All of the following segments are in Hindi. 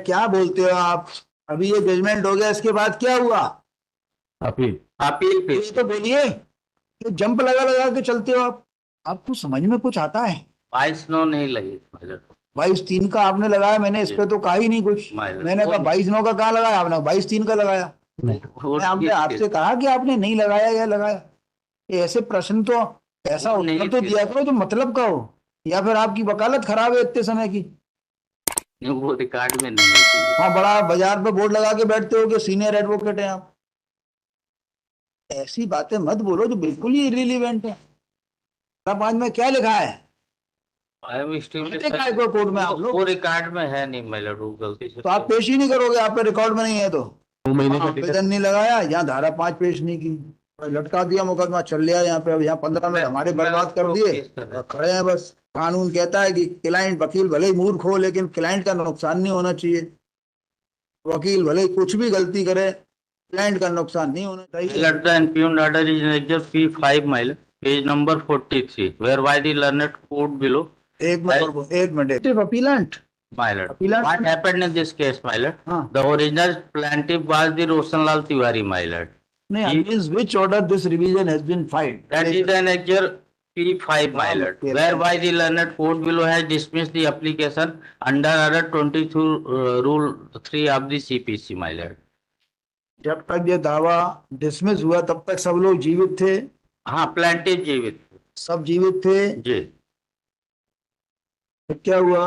क्या बोलते हो आप? अभी ये जजमेंट हो गया, इसके बाद क्या हुआ? अपील अपील पे ये तो बोलिए। ये जंप लगा लगा के चलते हो आप। आपको समझ में कुछ आता है? 22/9 नहीं लगी माइलर। 22/3 का आपने लगाया, मैंने इस जी पे तो कहा ही नहीं कुछ। माइलर मैंने कहा 22/9 का कहाँ लगाया, आपने 22/3 का लगाया। वो मैं आपने ठीक है। आपसे कहा कि आपने नहीं लगाया या लगाया? ये ऐसे प्रश्न तो ऐसा वो उत्तर नहीं तो थे, दिया करो जो मतलब का हो। या फिर आपकी वकालत खराब है इतने समय की? वो रिकॉर्ड में नहीं है। वहाँ बड़ा बाजार पे बोर्ड लगा के बैठते हो कि सीनियर एडवोकेट हैं आप। ऐसी बातें मत बोलो जो बिल्कुल ही इर्रिलीवेंट है। अब आज में क्या लिखा है? आई एम स्टिल बैठे काय को कोर्ट में आप वो लोग? रिकॉर्ड में है नहीं माइलर, वो गलती से तो आप पेश ही नहीं करोगे, आप पे रिकॉर्ड में नहीं है तो? 2 महीने का आवेदन नहीं लगाया, यहाँ धारा 5 पेश नहीं की, और लटका दिया, मुकदमा चल लिया यहाँ पे। अब यहाँ 15 मिनट हमारे मैं बर्बाद कर उसको दिए केस कर रहा और खड़े हैं बस। कानून कहता है कि क्लाइंट, वकील भले ही मूर्ख हो लेकिन क्लाइंट का नुकसान नहीं होना चाहिए। वकील भले ही कुछ भी गलती करे, क्लाइंट का नुकसान नहीं होना चाहिए। Let the impugned order is in Exhibit P5 mile, page number 43, whereby the learned court below एक has मिनट, एक मिनट। सिर्फ appellate? miled. Appellate? What happened in this case, miled? हाँ। The original plaintiff was the Roshan Lal Tiwari, miled. नहीं, He, against which order this revision has been filed? that is an Exhibit P5, miled, whereby the learned court below has dismissed the application under Order 22 Rule 3 of the CPC, miled. जब तक ये दावा डिसमिस हुआ तब तक सब लोग जीवित थे? हाँ, प्लेंटिफ जीवित सब जीवित थे। जी। तो क्या हुआ?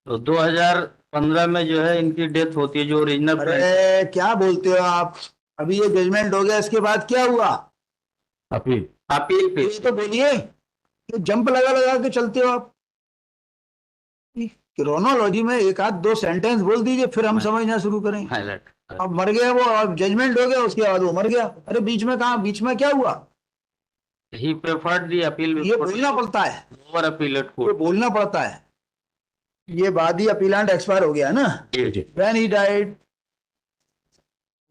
तो 2015 में जो है इनकी डेथ होती है, जो ओरिजिनल प्लेंटिफ। अरे क्या बोलते हो आप? अभी ये जजमेंट हो गया, इसके बाद क्या हुआ? अपील अपील पे ये तो बोलिए। ये जंप लगा लगा के चलते हो आप। क्रोनोलॉजी में एक आध दो सेंटेंस बोल दीजिए, फिर हम समझना शुरू करें। हाईलाइट। अब मर गया वो, अब जजमेंट हो गया, उसके बाद वो मर गया। अरे बीच में कहा, बीच में क्या हुआ? ही प्रेफर्ड दी अपील ये बोलना पड़ता है। लोअर अपीलेट ये कोर्ट। बोलना पड़ता है। ये वादी अपीलांट एक्सपायर हो गया है ना? जी जी। When he died?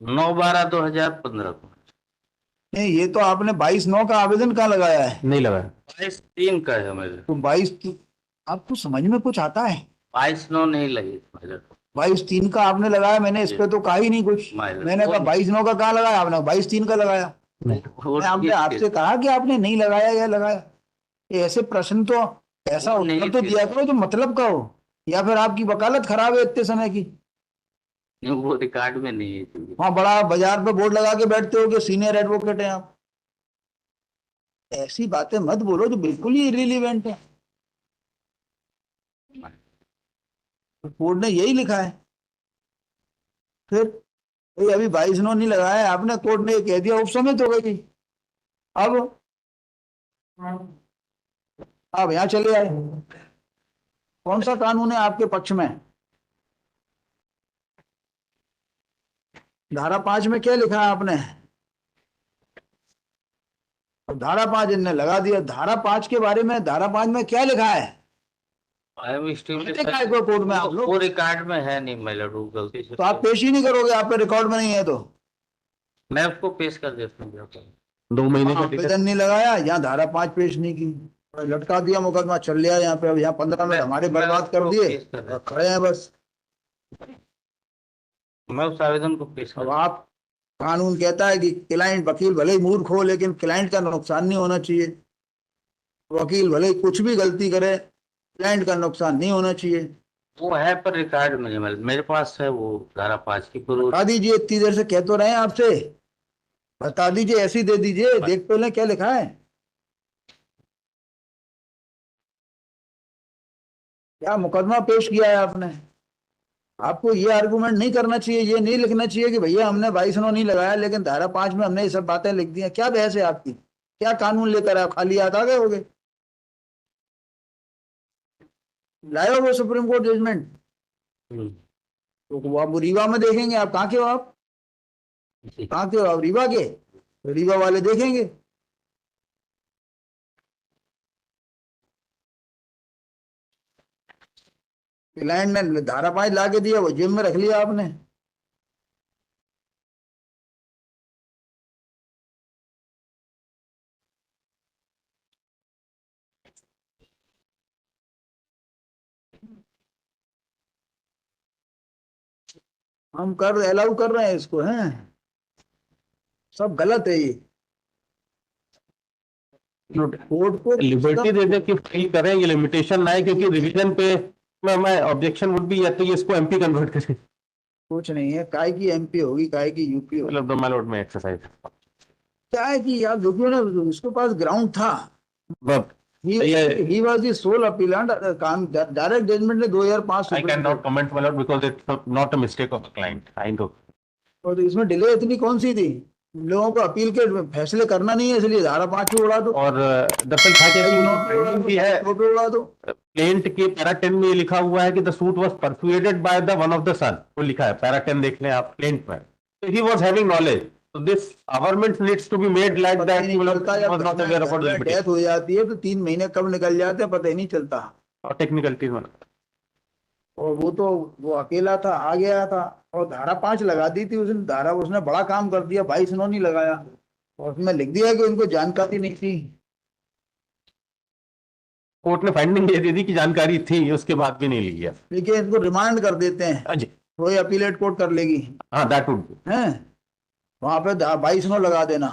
9/12/2015 को। नहीं, ये तो आपने 22/9 का आवेदन कहाँ लगाया है? नहीं लगा। 22/3 का है मेरे। तो 22, आपको समझ में कुछ आता है? 22/9 नहीं लगी मेरे। 22/3 का आपने लगाया, मैंने इस पे तो कहा ही नहीं कुछ। मैंने कहा 22/9 का कहाँ लगाया, आपने 22/3 का लगाया। मैं आपने आपसे कहा कि आपने नहीं लगाया या लगाया? ये ऐसे प्रश्न तो ऐसा उत्तर तो दिया करो जो मतलब का हो। या फिर आपकी वकालत खराब है इतने समय की? वो रिकॉर्ड में नहीं है। वहां बड़ा बाजार पे बोर्ड लगा के बैठते हो कि सीनियर एडवोकेट हैं आप। ऐसी बातें मत बोलो जो बिल्कुल ही इर्रिलीवेंट है। कोर्ट ने यही लिखा है। फिर ये अभी 22/9 नहीं लगाया है आपने, कोर्ट ने ये कह दिया, उपसमित हो गई। अब आप यहाँ चले आए। कौन सा कानून है आपके पक्ष में? धारा 5 में क्या लिखा है आपने? धारा 5 इनने लगा दिया। धारा 5 के बारे में, धारा 5 में क्या लिखा है? आई एम स्टिल कोर्ट में आप लोग? वो रिकॉर्ड में है नहीं मेरा, वो गलती से। तो आप पेश ही नहीं करोगे, आप पे रिकॉर्ड में नहीं है तो? मैं उसको पेश कर देता हूँ। 2 महीने का आवेदन नहीं लगाया, यहाँ धारा 5 पेश नहीं की, और लटका दिया, मुकदमा चल लिया यहाँ पे। अब यहाँ 15 मिनट हमारे बर्बाद कर दिए और खड़े हैं बस। मैं उस आवेदन को पेश कर। अब आप, कानून कहता है कि क्लाइंट, वकील भले ही मूर्ख हो लेकिन क्लाइंट का नुकसान नहीं होना चाहिए। वकील भले ही कुछ भी गलती करे, क्लाइंट का नुकसान नहीं होना चाहिए। वो है पर रिकॉर्ड में नहीं, मेरे पास है वो धारा 5 की पूर्व। बता दीजिए, इतनी देर से कह तो रहे हैं आपसे। बता दीजिए, ऐसी दे दीजिए, देख तो लें क्या लिखा है। क्या मुकदमा पेश किया है आपने? आपको ये आर्गुमेंट नहीं करना चाहिए, ये नहीं लिखना चाहिए कि भैया हमने 22/9 नहीं लगाया लेकिन धारा 5 में हमने ये सब बातें लिख दी हैं। क्या बहस है आपकी? क्या कानून लेकर आप खाली हाथ आ गए होगे? लाए हो वो सुप्रीम कोर्ट जजमेंट? तो वो आप रीवा में देखेंगे। आप कहाँ के हो? आप कहाँ के हो? आप रीवा के? तो रीवा वाले देखेंगे। क्लाइंट ने धारा 5 ला के दिया, वो जेब में रख लिया आपने। हम कर अलाउ कर रहे हैं इसको, हैं सब गलत है ये। कोर्ट को लिबर्टी दे दे कि फाइल करें, ये लिमिटेशन ना है, क्योंकि रिवीजन पे मैं ऑब्जेक्शन वुड बी या तो ये इसको एमपी कन्वर्ट करें, कुछ नहीं है, काय की एमपी होगी, काय की यूपी होगी, मतलब माय लॉर्ड में एक्सरसाइज। क्या है कि यार देखिए ना, उसके पास ग्राउंड था, but he was the sole appellant, direct judgement ने 2005 I cannot comment, my lord, because it's not a mistake of the client. I know. और तो इसमें डिले इतनी कौन सी थी, लोगों को अपील के फैसले करना नहीं है, इसलिए धारा 5 उड़ा दो, और दरअसल था क्या कि है उड़ा दो। प्लेंट के पैरा 10 में ये लिखा हुआ है कि the suit was persuaded by the one of the son, वो लिखा है पैरा 10, देख लें आप प्लेंट में, तो ही वाज हैविंग नॉलेज, तो this government needs to be made like that he was not aware about the death limitation हो जाती है तो 3 महीने कब निकल जाते हैं पता ही नहीं चलता। और टेक्निकलिटीज में। और वो अकेला था, आ गया था, और धारा 5 लगा दी थी उसने, धारा उसने बड़ा काम कर दिया, 22 उन्होंने नहीं लगाया, और उसमें लिख दिया कि उनको जानकारी नहीं थी। कोर्ट ने फाइंडिंग दे दी थी कि जानकारी थी, उसके बाद भी नहीं लिया। देखिए इनको रिमांड कर देते हैं, हाँ जी, वही अपीलेट कोर्ट कर लेगी, हाँ दैट वुड हैं वहां पे 22 लगा देना।